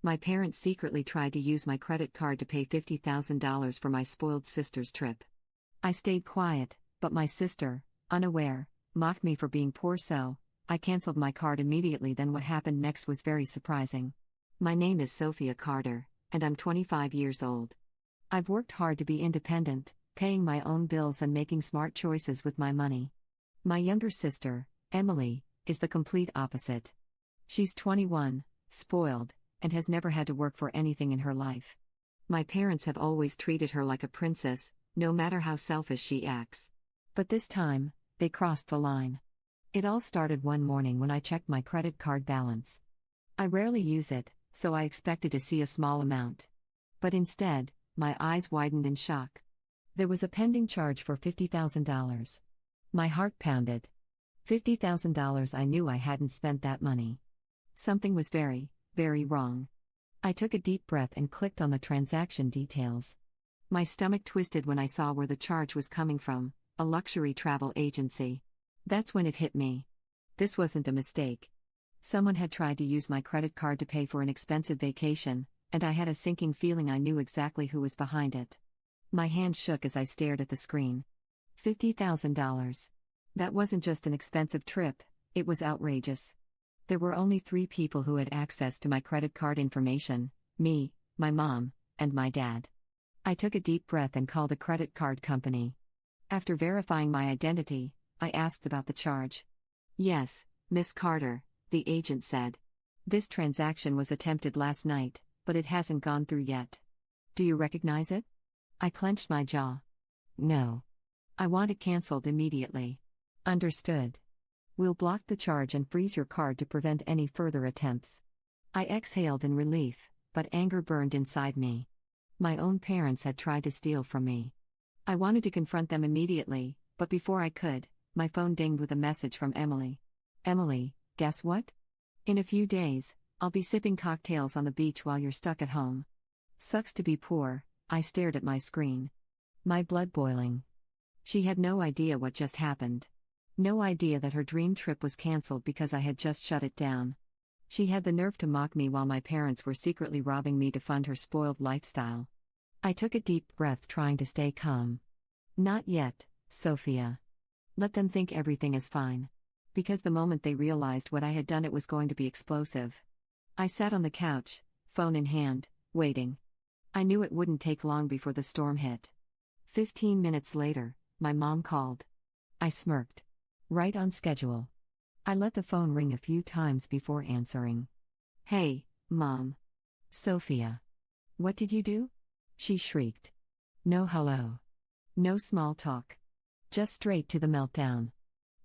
My parents secretly tried to use my credit card to pay $50,000 for my spoiled sister's trip. I stayed quiet, but my sister, unaware, mocked me for being poor, so I canceled my card immediately. Then what happened next was very surprising. My name is Sophia Carter, and I'm 25 years old. I've worked hard to be independent, paying my own bills and making smart choices with my money. My younger sister, Emily, is the complete opposite. She's 21, spoiled, and has never had to work for anything in her life. My parents have always treated her like a princess, no matter how selfish she acts. But this time, they crossed the line. It all started one morning when I checked my credit card balance. I rarely use it, so I expected to see a small amount. But instead, my eyes widened in shock. There was a pending charge for $50,000. My heart pounded. $50,000. I knew I hadn't spent that money. Something was very, very wrong. I took a deep breath and clicked on the transaction details. My stomach twisted when I saw where the charge was coming from, a luxury travel agency. That's when it hit me. This wasn't a mistake. Someone had tried to use my credit card to pay for an expensive vacation, and I had a sinking feeling I knew exactly who was behind it. My hand shook as I stared at the screen. $50,000. That wasn't just an expensive trip, it was outrageous. There were only 3 people who had access to my credit card information: me, my mom, and my dad. I took a deep breath and called a credit card company. After verifying my identity, I asked about the charge. "Yes, Miss Carter," the agent said. "This transaction was attempted last night, but it hasn't gone through yet. Do you recognize it?" I clenched my jaw. "No. I want it canceled immediately." "Understood. We'll block the charge and freeze your card to prevent any further attempts." I exhaled in relief, but anger burned inside me. My own parents had tried to steal from me. I wanted to confront them immediately, but before I could, my phone dinged with a message from Emily. "Emily, guess what? In a few days, I'll be sipping cocktails on the beach while you're stuck at home." Sucks to be poor, I stared at my screen. My blood boiling. She had no idea what just happened. No idea that her dream trip was cancelled because I had just shut it down. She had the nerve to mock me while my parents were secretly robbing me to fund her spoiled lifestyle. I took a deep breath, trying to stay calm. "Not yet, Sophia. Let them think everything is fine." Because the moment they realized what I had done, it was going to be explosive. I sat on the couch, phone in hand, waiting. I knew it wouldn't take long before the storm hit. 15 minutes later, my mom called. I smirked. Right on schedule. I let the phone ring a few times before answering. "Hey, Mom." "Sophia. What did you do?" she shrieked. No hello. No small talk. Just straight to the meltdown.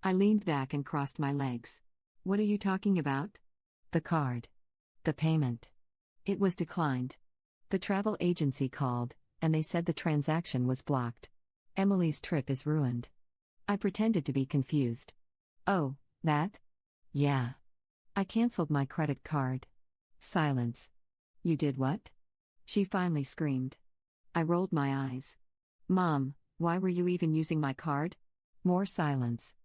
I leaned back and crossed my legs. "What are you talking about?" "The card. The payment. It was declined. The travel agency called, and they said the transaction was blocked. Emily's trip is ruined." I pretended to be confused. "Oh, that? Yeah. I canceled my credit card." Silence. "You did what?" she finally screamed. I rolled my eyes. "Mom, why were you even using my card?" More silence.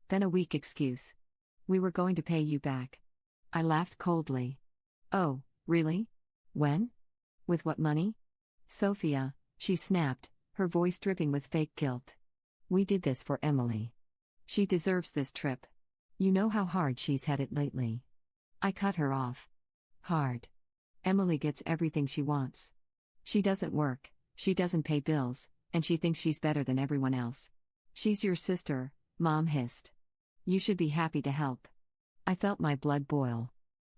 Then a weak excuse. "We were going to pay you back." I laughed coldly. "Oh, really? When? With what money?" "Sophia," she snapped, her voice dripping with fake guilt. "We did this for Emily. She deserves this trip. You know how hard she's had it lately." I cut her off. "Hard? Emily gets everything she wants. She doesn't work, she doesn't pay bills, and she thinks she's better than everyone else. She's your sister," Mom hissed. "You should be happy to help." I felt my blood boil.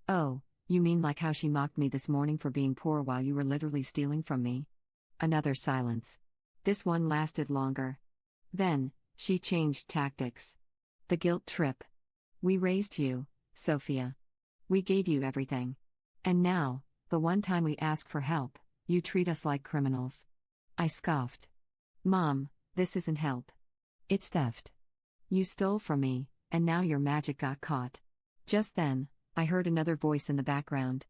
"Oh, you mean like how she mocked me this morning for being poor while you were literally stealing from me?" Another silence. This one lasted longer. Then, she changed tactics. "The guilt trip. We raised you, Sophia. We gave you everything. And now, the one time we ask for help, you treat us like criminals." I scoffed. "Mom, this isn't help. It's theft. You stole from me, and now your magic got caught." Just then, I heard another voice in the background.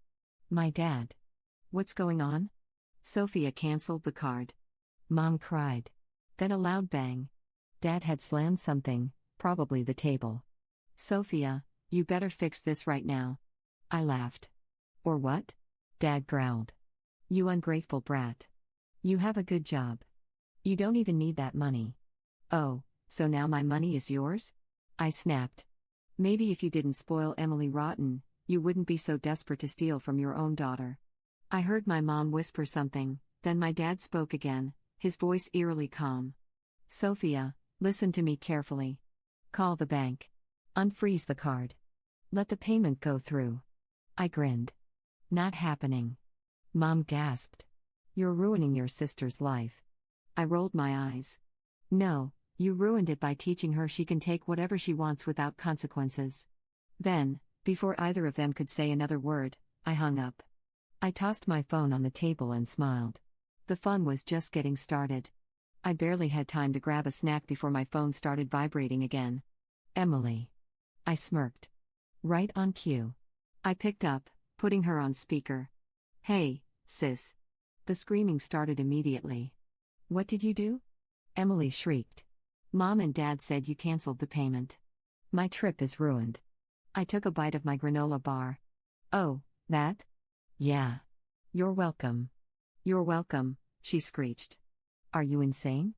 "My dad. What's going on?" "Sophia canceled the card," Mom cried. Then a loud bang. Dad had slammed something, probably the table. "Sophia, you better fix this right now." I laughed. "Or what?" Dad growled. You ungrateful brat. You have a good job. You don't even need that money. Oh, so now my money is yours? I snapped. Maybe if you didn't spoil Emily rotten, you wouldn't be so desperate to steal from your own daughter. I heard my mom whisper something, then my dad spoke again, his voice eerily calm. Sophia, listen to me carefully. Call the bank. Unfreeze the card. Let the payment go through. I grinned. Not happening. Mom gasped. You're ruining your sister's life. I rolled my eyes. No, you ruined it by teaching her she can take whatever she wants without consequences. Then, before either of them could say another word, I hung up. I tossed my phone on the table and smiled. The fun was just getting started. I barely had time to grab a snack before my phone started vibrating again. Emily. I smirked. Right on cue. I picked up, putting her on speaker. Hey, sis. The screaming started immediately. What did you do? Emily shrieked. Mom and Dad said you canceled the payment. My trip is ruined. I took a bite of my granola bar. Oh, that? Yeah. You're welcome. You're welcome, she screeched. Are you insane?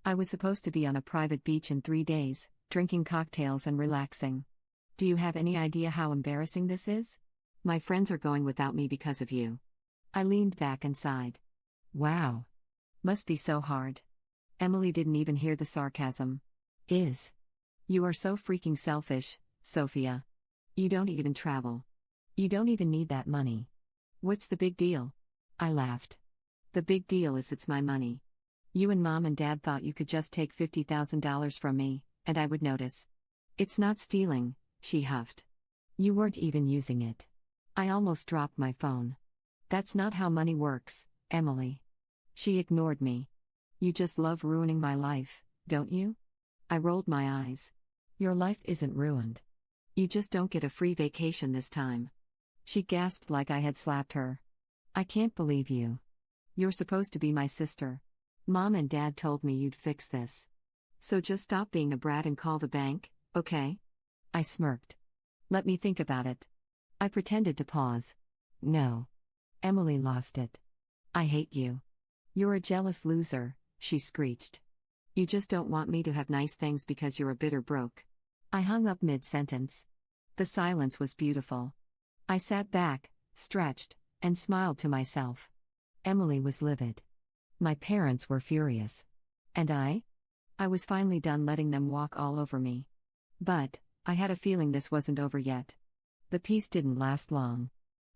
I was supposed to be on a private beach in 3 days, drinking cocktails and relaxing. Do you have any idea how embarrassing this is? My friends are going without me because of you. I leaned back and sighed. Wow. Must be so hard. Emily didn't even hear the sarcasm. You are so freaking selfish, Sophia. You don't even travel. You don't even need that money. What's the big deal? I laughed. The big deal is it's my money. You and Mom and Dad thought you could just take $50,000 from me, and I would notice. It's not stealing, she huffed. You weren't even using it. I almost dropped my phone. That's not how money works, Emily. She ignored me. You just love ruining my life, don't you? I rolled my eyes. Your life isn't ruined. You just don't get a free vacation this time. She gasped like I had slapped her. I can't believe you. You're supposed to be my sister. Mom and Dad told me you'd fix this. So just stop being a brat and call the bank, okay? I smirked. Let me think about it. I pretended to pause. No. Emily lost it. I hate you. You're a jealous loser, she screeched. You just don't want me to have nice things because you're a bitter broke. I hung up mid-sentence. The silence was beautiful. I sat back, stretched, and smiled to myself. Emily was livid. My parents were furious. And I? I was finally done letting them walk all over me. But, I had a feeling this wasn't over yet. The peace didn't last long.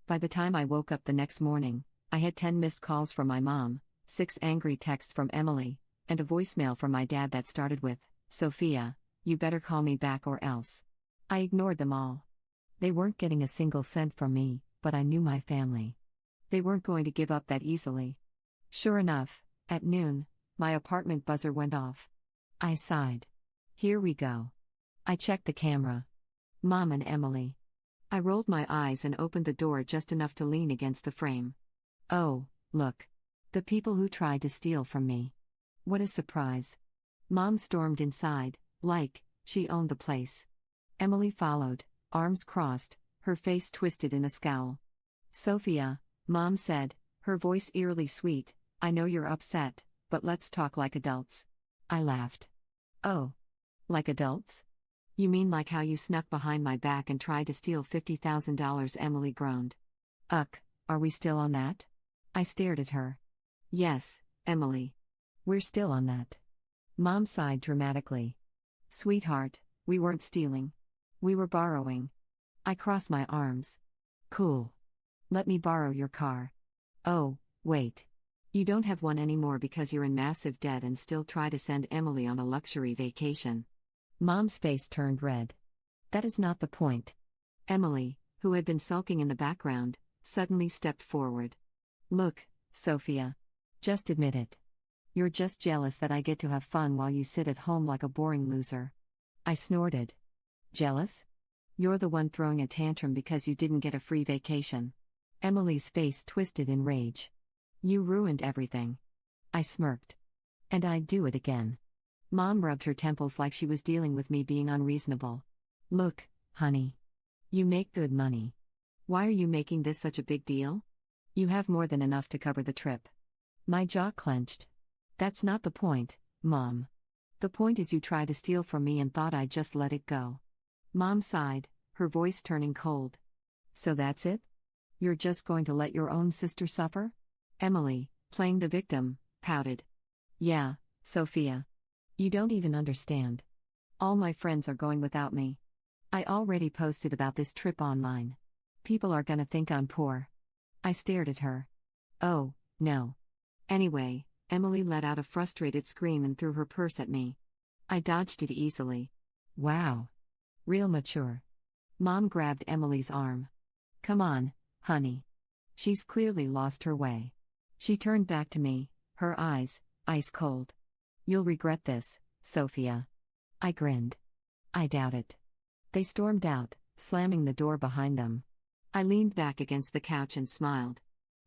By the time I woke up the next morning, I had 10 missed calls from my mom, 6 angry texts from Emily, and a voicemail from my dad that started with, Sophia, you better call me back or else. I ignored them all. They weren't getting a single cent from me, but I knew my family. They weren't going to give up that easily. Sure enough, at noon, my apartment buzzer went off. I sighed. Here we go. I checked the camera. Mom and Emily. I rolled my eyes and opened the door just enough to lean against the frame. Oh, look. The people who tried to steal from me. What a surprise. Mom stormed inside, like she owned the place. Emily followed, arms crossed, her face twisted in a scowl. Sophia, Mom said, her voice eerily sweet, I know you're upset, but let's talk like adults. I laughed. Oh. Like adults? You mean like how you snuck behind my back and tried to steal $50,000? Emily groaned. Are we still on that? I stared at her. Yes, Emily. We're still on that. Mom sighed dramatically. Sweetheart, we weren't stealing. We were borrowing. I crossed my arms. Cool. Let me borrow your car. Oh, wait. You don't have one anymore because you're in massive debt and still try to send Emily on a luxury vacation. Mom's face turned red. That is not the point. Emily, who had been sulking in the background, suddenly stepped forward. Look, Sophia. Just admit it. You're just jealous that I get to have fun while you sit at home like a boring loser. I snorted. Jealous? You're the one throwing a tantrum because you didn't get a free vacation. Emily's face twisted in rage. You ruined everything. I smirked. And I'd do it again. Mom rubbed her temples like she was dealing with me being unreasonable. Look, honey. You make good money. Why are you making this such a big deal? You have more than enough to cover the trip. My jaw clenched. That's not the point, Mom. The point is you tried to steal from me and thought I'd just let it go. Mom sighed, her voice turning cold. So that's it? You're just going to let your own sister suffer? Emily, playing the victim, pouted. Yeah, Sophia. You don't even understand. All my friends are going without me. I already posted about this trip online. People are gonna think I'm poor. I stared at her. Oh, no. Anyway, Emily let out a frustrated scream and threw her purse at me. I dodged it easily. Wow. Real mature. Mom grabbed Emily's arm. Come on, honey. She's clearly lost her way. She turned back to me, her eyes ice cold. You'll regret this, Sophia. I grinned. I doubt it. They stormed out, slamming the door behind them. I leaned back against the couch and smiled.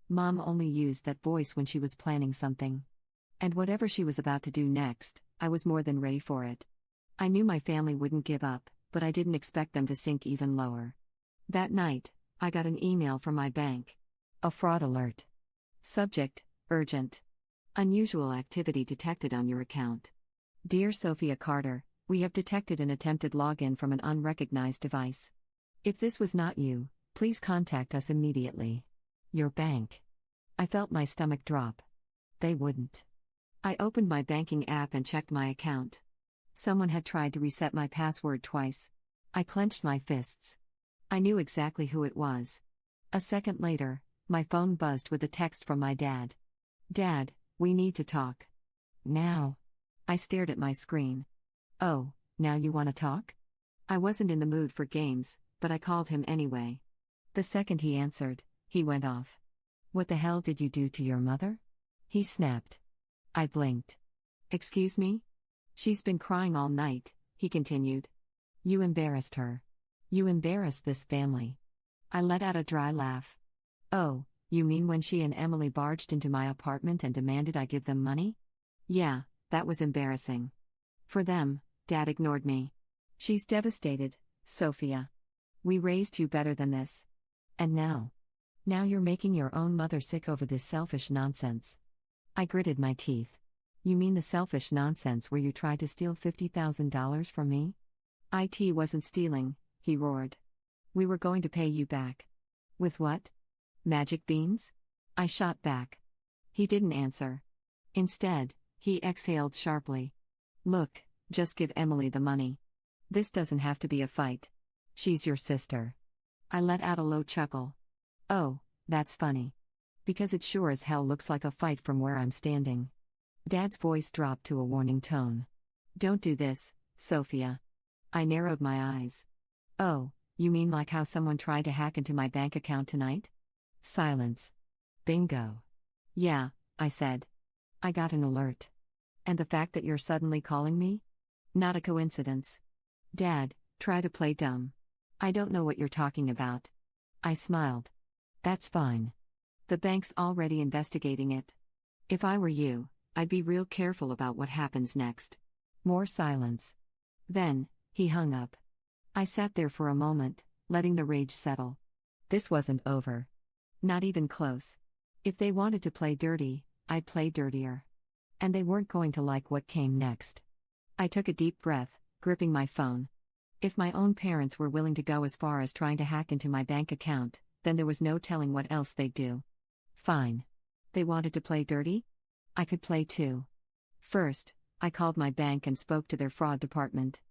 Mom only used that voice when she was planning something. And whatever she was about to do next, I was more than ready for it. I knew my family wouldn't give up, but I didn't expect them to sink even lower. That night, I got an email from my bank. A fraud alert. Subject: urgent. Unusual activity detected on your account. Dear Sophia Carter, we have detected an attempted login from an unrecognized device. If this was not you, please contact us immediately. Your bank. I felt my stomach drop. They wouldn't. I opened my banking app and checked my account. Someone had tried to reset my password twice. I clenched my fists. I knew exactly who it was. A second later, my phone buzzed with a text from my dad. Dad, we need to talk. Now. I stared at my screen. Oh, now you want to talk? I wasn't in the mood for games, but I called him anyway. The second he answered, he went off. What the hell did you do to your mother? He snapped. I blinked. Excuse me? She's been crying all night, he continued. You embarrassed her. You embarrassed this family. I let out a dry laugh. Oh, you mean when she and Emily barged into my apartment and demanded I give them money? Yeah, that was embarrassing. For them, Dad ignored me. She's devastated, Sophia. We raised you better than this. And now? Now you're making your own mother sick over this selfish nonsense. I gritted my teeth. You mean the selfish nonsense where you tried to steal $50,000 from me? It wasn't stealing, he roared. We were going to pay you back. With what? Magic beans? I shot back. He didn't answer. Instead, he exhaled sharply. Look, just give Emily the money. This doesn't have to be a fight. She's your sister. I let out a low chuckle. Oh, that's funny. Because it sure as hell looks like a fight from where I'm standing. Dad's voice dropped to a warning tone. Don't do this, Sophia. I narrowed my eyes. Oh, you mean like how someone tried to hack into my bank account tonight? Silence. Bingo. Yeah, I said. I got an alert. And the fact that you're suddenly calling me? Not a coincidence. Dad, try to play dumb. I don't know what you're talking about. I smiled. That's fine. The bank's already investigating it. If I were you, I'd be real careful about what happens next. More silence. Then, he hung up. I sat there for a moment, letting the rage settle. This wasn't over. Not even close. If they wanted to play dirty, I'd play dirtier. And they weren't going to like what came next. I took a deep breath, gripping my phone. If my own parents were willing to go as far as trying to hack into my bank account, then there was no telling what else they'd do. Fine. They wanted to play dirty? I could play too. First, I called my bank and spoke to their fraud department.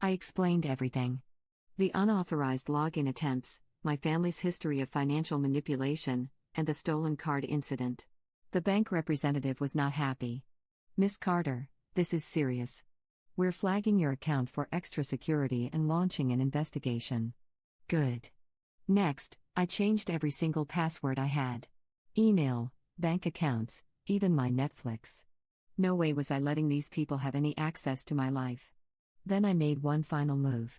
I explained everything. The unauthorized login attempts, my family's history of financial manipulation, and the stolen card incident. The bank representative was not happy. Miss Carter, this is serious. We're flagging your account for extra security and launching an investigation. Good. Next, I changed every single password I had. Email, bank accounts, even my Netflix. No way was I letting these people have any access to my life. Then I made one final move.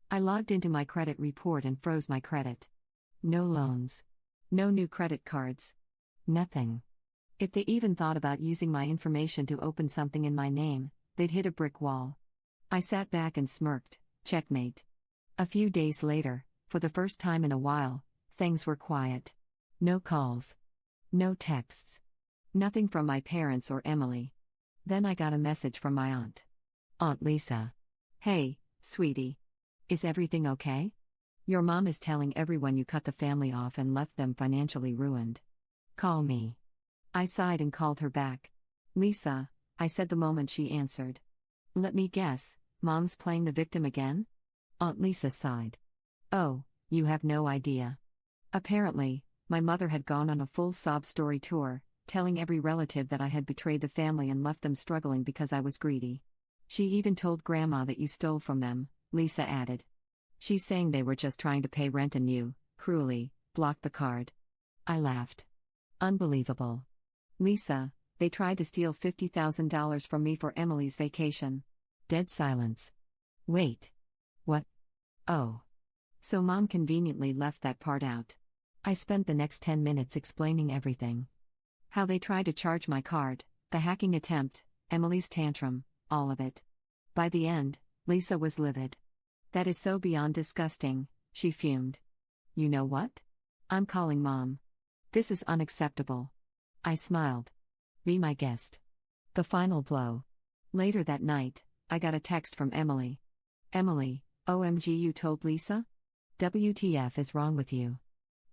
I logged into my credit report and froze my credit. No loans. No new credit cards. Nothing. If they even thought about using my information to open something in my name, they'd hit a brick wall. I sat back and smirked, checkmate. A few days later, for the first time in a while, things were quiet. No calls. No texts. Nothing from my parents or Emily. Then I got a message from my aunt. Aunt Lisa. Hey, sweetie. Is everything okay? Your mom is telling everyone you cut the family off and left them financially ruined. Call me. I sighed and called her back. Lisa, I said the moment she answered. Let me guess, Mom's playing the victim again? Aunt Lisa sighed. Oh, you have no idea. Apparently, my mother had gone on a full sob story tour, telling every relative that I had betrayed the family and left them struggling because I was greedy. She even told Grandma that you stole from them, Lisa added. She's saying they were just trying to pay rent and you, cruelly, blocked the card. I laughed. Unbelievable. Lisa, they tried to steal $50,000 from me for Emily's vacation. Dead silence. Wait. What? Oh. So Mom conveniently left that part out. I spent the next 10 minutes explaining everything. How they tried to charge my card, the hacking attempt, Emily's tantrum, all of it. By the end, Lisa was livid. That is so beyond disgusting, she fumed. You know what? I'm calling Mom. This is unacceptable. I smiled. Be my guest. The final blow. Later that night, I got a text from Emily. Emily, OMG, you told Lisa? WTF is wrong with you?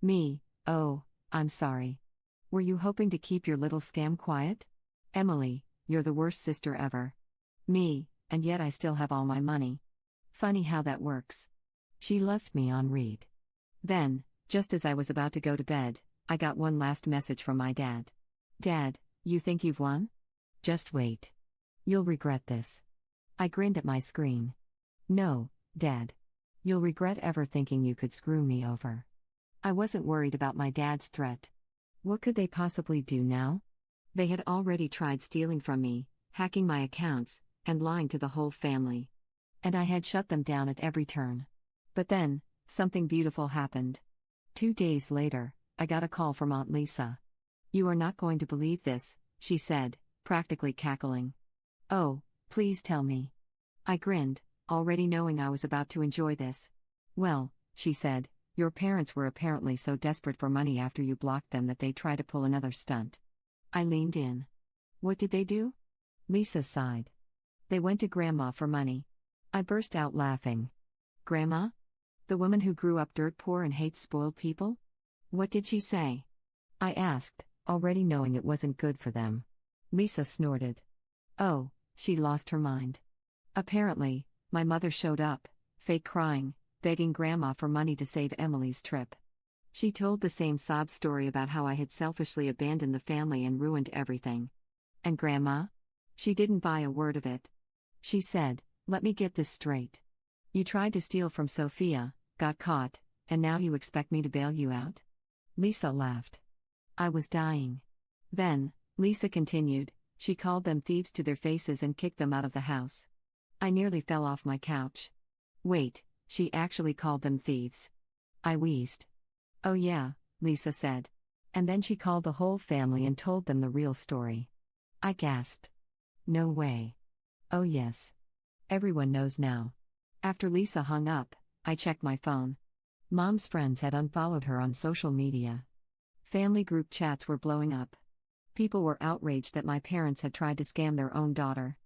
Me, oh, I'm sorry. Were you hoping to keep your little scam quiet? Emily, you're the worst sister ever. Me, and yet I still have all my money. Funny how that works. She left me on read. Then, just as I was about to go to bed, I got one last message from my dad. Dad, you think you've won? Just wait. You'll regret this. I grinned at my screen. No, Dad. You'll regret ever thinking you could screw me over. I wasn't worried about my dad's threat. What could they possibly do now? They had already tried stealing from me, hacking my accounts, and lying to the whole family. And I had shut them down at every turn. But then, something beautiful happened. 2 days later, I got a call from Aunt Lisa. You are not going to believe this, she said, practically cackling. Oh, please tell me. I grinned, already knowing I was about to enjoy this. Well, she said, your parents were apparently so desperate for money after you blocked them that they tried to pull another stunt. I leaned in. What did they do? Lisa sighed. They went to Grandma for money. I burst out laughing. Grandma? The woman who grew up dirt poor and hates spoiled people? What did she say? I asked, already knowing it wasn't good for them. Lisa snorted. Oh, she lost her mind. Apparently, my mother showed up, fake crying, begging Grandma for money to save Emily's trip. She told the same sob story about how I had selfishly abandoned the family and ruined everything. And Grandma? She didn't buy a word of it. She said, let me get this straight. You tried to steal from Sophia, got caught, and now you expect me to bail you out? Lisa laughed. I was dying. Then, Lisa continued, she called them thieves to their faces and kicked them out of the house. I nearly fell off my couch. Wait, she actually called them thieves. I wheezed. Oh yeah, Lisa said. And then she called the whole family and told them the real story. I gasped. No way. Oh yes. Everyone knows now. After Lisa hung up, I checked my phone. Mom's friends had unfollowed her on social media. Family group chats were blowing up. People were outraged that my parents had tried to scam their own daughter.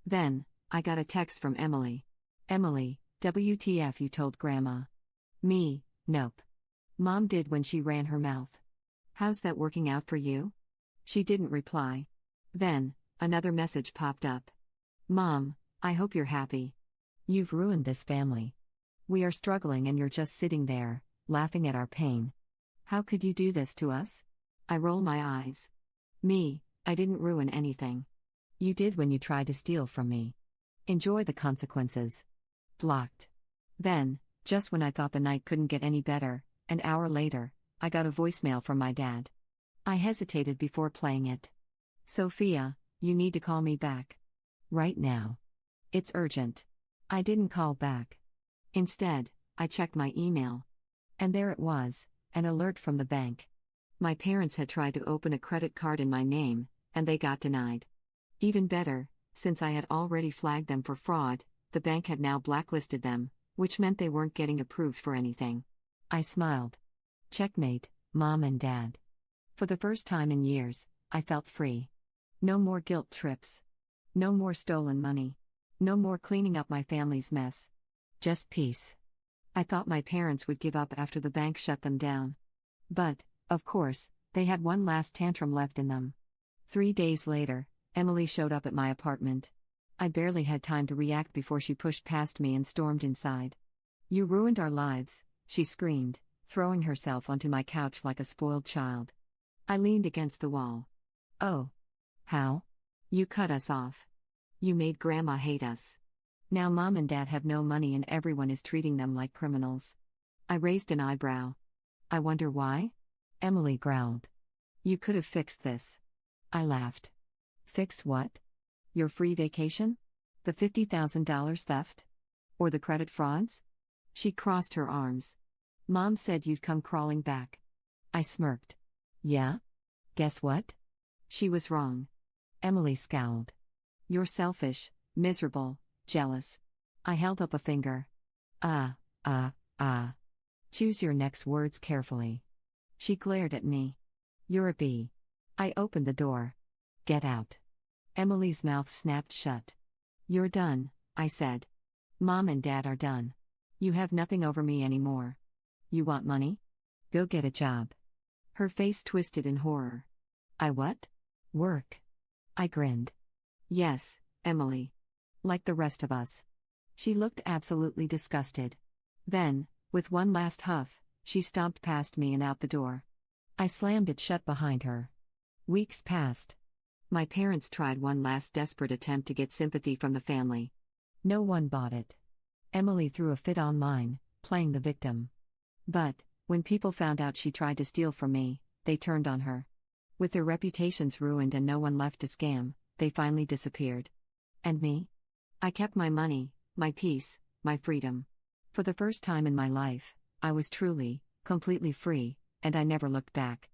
Then, I got a text from Emily. Emily, WTF you told Grandma? Me, nope. Mom did when she ran her mouth. How's that working out for you? She didn't reply. Then, another message popped up. Mom, I hope you're happy. You've ruined this family. We are struggling and you're just sitting there, laughing at our pain. How could you do this to us? I roll my eyes. Me, I didn't ruin anything. You did when you tried to steal from me. Enjoy the consequences. Blocked. Then, just when I thought the night couldn't get any better, an hour later, I got a voicemail from my dad. I hesitated before playing it. Sophia, you need to call me back. Right now. It's urgent. I didn't call back. Instead, I checked my email. And there it was, an alert from the bank. My parents had tried to open a credit card in my name, and they got denied. Even better, since I had already flagged them for fraud, the bank had now blacklisted them, which meant they weren't getting approved for anything. I smiled. Checkmate, Mom and Dad. For the first time in years, I felt free. No more guilt trips. No more stolen money. No more cleaning up my family's mess. Just peace. I thought my parents would give up after the bank shut them down. But, of course, they had one last tantrum left in them. 3 days later, Emily showed up at my apartment. I barely had time to react before she pushed past me and stormed inside. "You ruined our lives," she screamed, throwing herself onto my couch like a spoiled child. I leaned against the wall. "Oh. How? You cut us off. You made Grandma hate us. Now Mom and Dad have no money and everyone is treating them like criminals." I raised an eyebrow. "I wonder why?" Emily growled. "You could have fixed this." I laughed. "Fixed what? Your free vacation? The $50,000 theft? Or the credit frauds?" She crossed her arms. "Mom said you'd come crawling back." I smirked. "Yeah? Guess what? She was wrong." Emily scowled. "You're selfish, miserable, jealous." I held up a finger. Ah. Choose your next words carefully." She glared at me. "You're a bee." I opened the door. "Get out." Emily's mouth snapped shut. "You're done," I said. "Mom and Dad are done. You have nothing over me anymore. You want money? Go get a job." Her face twisted in horror. "I what? Work?" I grinned. "Yes, Emily. Like the rest of us." She looked absolutely disgusted. Then, with one last huff, she stomped past me and out the door. I slammed it shut behind her. Weeks passed. My parents tried one last desperate attempt to get sympathy from the family. No one bought it. Emily threw a fit online, playing the victim. But, when people found out she tried to steal from me, they turned on her. With their reputations ruined and no one left to scam, they finally disappeared. And me? I kept my money, my peace, my freedom. For the first time in my life, I was truly, completely free, and I never looked back.